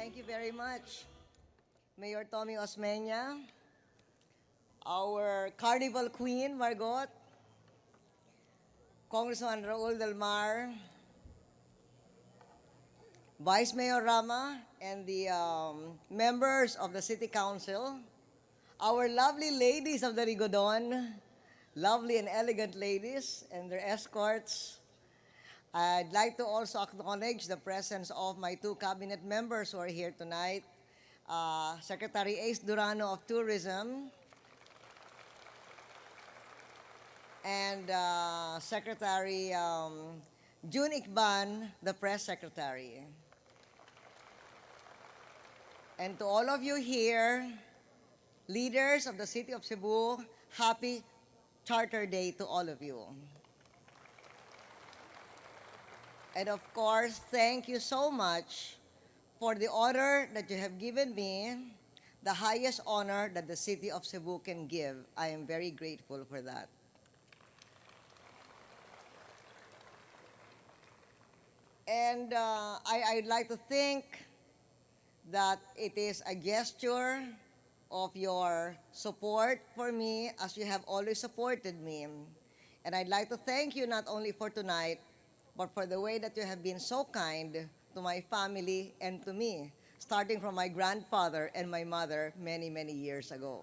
Thank you very much, Mayor Tommy Osmeña, our Carnival Queen, Margot, Congressman Raul Del Mar, Vice Mayor Rama, and the members of the City Council, our lovely ladies of the Rigodon, lovely and elegant ladies and their escorts. I'd like to also acknowledge the presence of my two cabinet members who are here tonight, Secretary Ace Durano of Tourism and Secretary June Ikban, the Press Secretary. And to all of you here, leaders of the City of Cebu, happy Charter Day to all of you. And of course, thank you so much for the honor that you have given me, the highest honor that the City of Cebu can give. I am very grateful for that. And I'd like to think that it is a gesture of your support for me as you have always supported me. And I'd like to thank you not only for tonight, but for the way that you have been so kind to my family and to me, starting from my grandfather and my mother many, many years ago.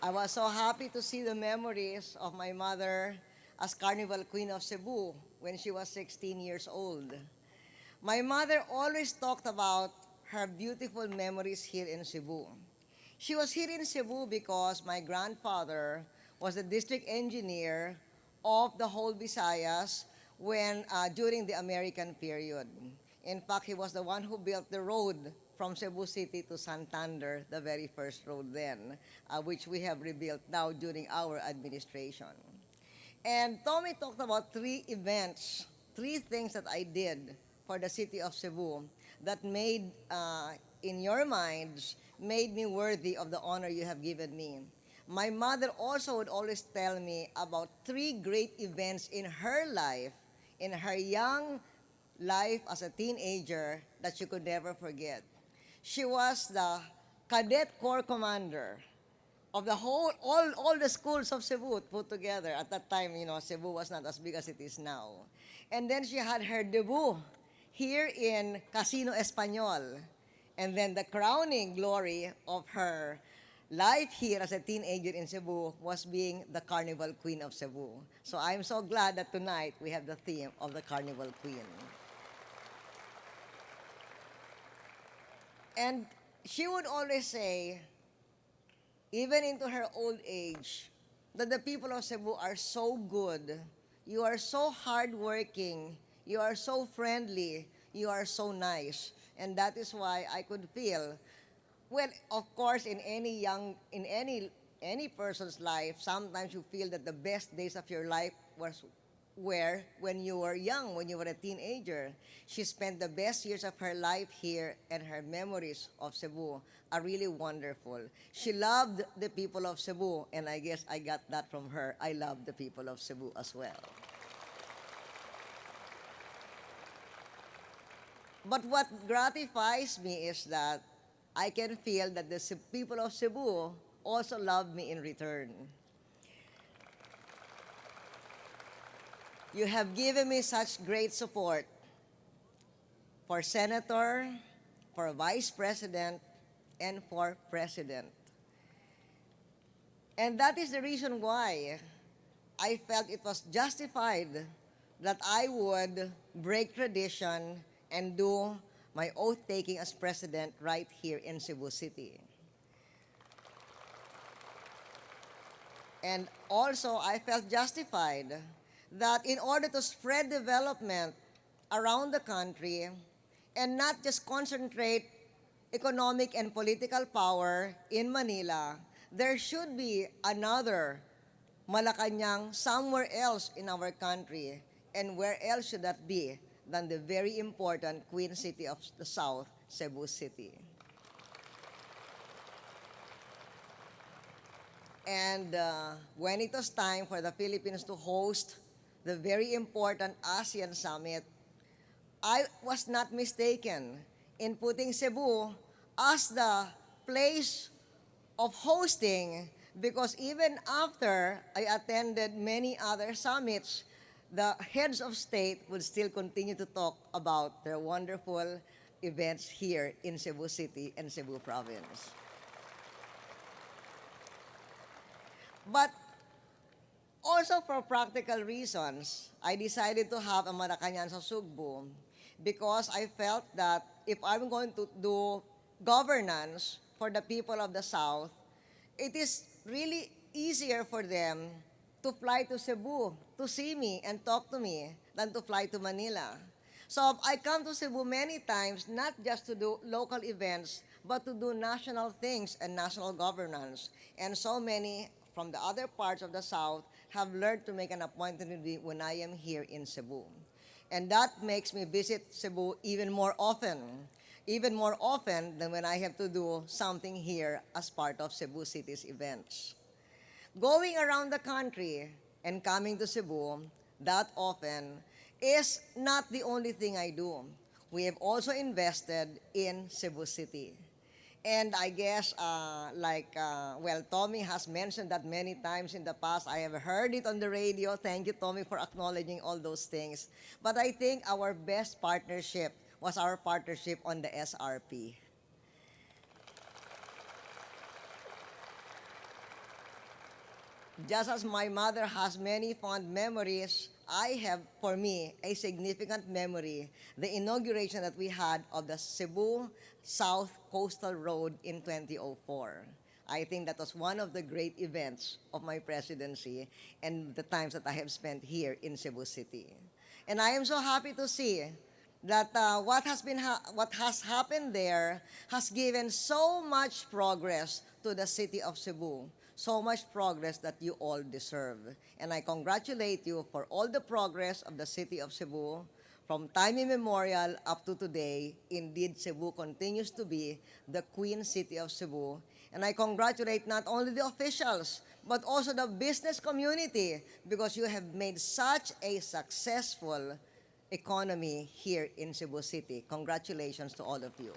I was so happy to see the memories of my mother as Carnival Queen of Cebu when she was 16 years old. My mother always talked about her beautiful memories here in Cebu. She was here in Cebu because my grandfather was the district engineer of the whole Visayas when during the American period. In fact, he was the one who built the road from Cebu City to Santander, the very first road then, which we have rebuilt now during our administration. And Tommy talked about three events, three things that I did for the City of Cebu that made, in your minds, made me worthy of the honor you have given me. My mother also would always tell me about three great events in her life, in her young life as a teenager that she could never forget. She was the cadet corps commander of the whole, all the schools of Cebu put together. At that time, Cebu was not as big as it is now. And then she had her debut here in Casino Español. And then the crowning glory of her life here as a teenager in Cebu was being the Carnival Queen of Cebu. So I'm so glad that tonight we have the theme of the Carnival Queen. And she would always say, even into her old age, that the people of Cebu are so good. You are so hardworking. You are so friendly. You are so nice. And that is why I could feel, well, of course, in any person's life, sometimes you feel that the best days of your life were when you were young, when you were a teenager. She spent the best years of her life here, and her memories of Cebu are really wonderful. She loved the people of Cebu, and I guess I got that from her. I love the people of Cebu as well. But what gratifies me is that I can feel that the people of Cebu also love me in return. You have given me such great support for senator, for vice president, and for president. And that is the reason why I felt it was justified that I would break tradition and do my oath-taking as president right here in Cebu City. And also, I felt justified that in order to spread development around the country and not just concentrate economic and political power in Manila, there should be another Malacanang somewhere else in our country. And where else should that be than the very important Queen City of the South, Cebu City? And when it was time for the Philippines to host the very important ASEAN Summit, I was not mistaken in putting Cebu as the place of hosting, because even after I attended many other summits, the heads of state would still continue to talk about their wonderful events here in Cebu City and Cebu Province. But also for practical reasons, I decided to have a Malacañang sa Sugbo because I felt that if I'm going to do governance for the people of the South, it is really easier for them to fly to Cebu to see me and talk to me than to fly to Manila. So I come to Cebu many times, not just to do local events, but to do national things and national governance. And so many from the other parts of the South have learned to make an appointment with me when I am here in Cebu. And that makes me visit Cebu even more often than when I have to do something here as part of Cebu City's events. Going around the country and coming to Cebu that often is not the only thing I do. We have also invested in Cebu City. And I guess, Tommy has mentioned that many times in the past. I have heard it on the radio. Thank you, Tommy, for acknowledging all those things. But I think our best partnership was our partnership on the SRP. Just as my mother has many fond memories, I have, for me, a significant memory, the inauguration that we had of the Cebu South Coastal Road in 2004. I think that was one of the great events of my presidency and the times that I have spent here in Cebu City. And I am so happy to see that what has happened there has given so much progress to the city of Cebu, so much progress that you all deserve. And I congratulate you for all the progress of the city of Cebu. From time immemorial up to today, indeed, Cebu continues to be the Queen City of Cebu. And I congratulate not only the officials, but also the business community, because you have made such a successful economy here in Cebu City. Congratulations to all of you.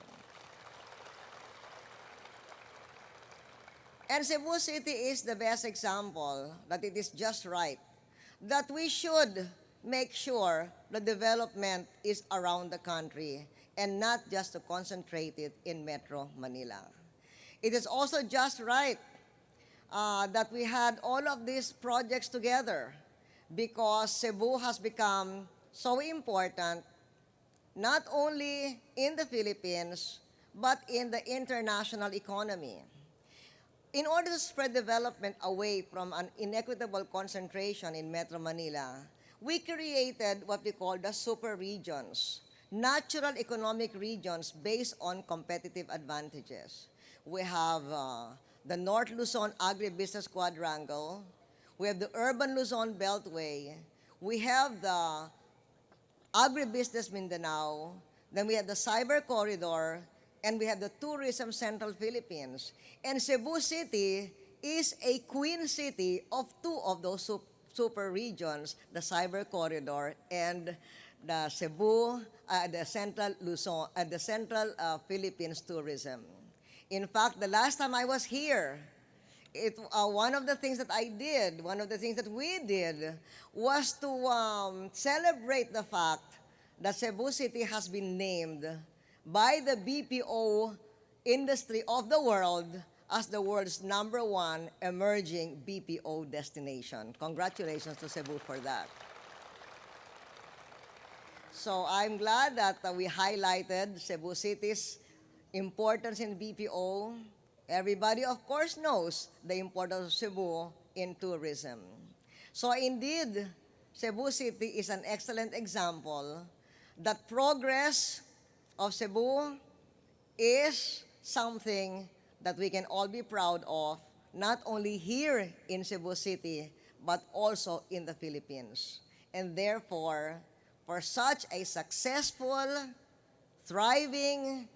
And Cebu City is the best example that it is just right that we should make sure the development is around the country and not just to concentrate it in Metro Manila. It is also just right that we had all of these projects together because Cebu has become so important not only in the Philippines but in the international economy. In order to spread development away from an inequitable concentration in Metro Manila, we created what we call the super regions, natural economic regions based on competitive advantages. We have the North Luzon Agribusiness Quadrangle, we have the Urban Luzon Beltway, we have the Agribusiness Mindanao, then we have the Cyber Corridor, and we have the Tourism Central Philippines. And Cebu City is a queen city of two of those super regions, the Cyber Corridor and the Cebu, the Central Luzon, the Central Philippines Tourism. In fact, the last time I was here, one of the things that we did was to celebrate the fact that Cebu City has been named by the BPO industry of the world as the world's #1 emerging BPO destination. Congratulations to Cebu for that. So I'm glad that we highlighted Cebu City's importance in BPO. Everybody, of course, knows the importance of Cebu in tourism. So indeed, Cebu City is an excellent example that progress of Cebu is something that we can all be proud of, not only here in Cebu City, but also in the Philippines. And therefore, for such a successful, thriving,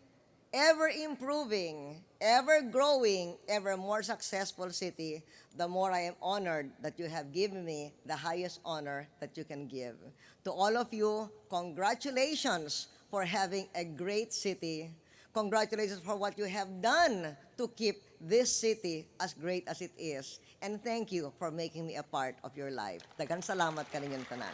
ever improving, ever growing, ever more successful city, the more I am honored that you have given me the highest honor that you can give. To all of you, congratulations for having a great city. Congratulations for what you have done to keep this city as great as it is. And thank you for making me a part of your life. Daghang salamat kaninyong tanan.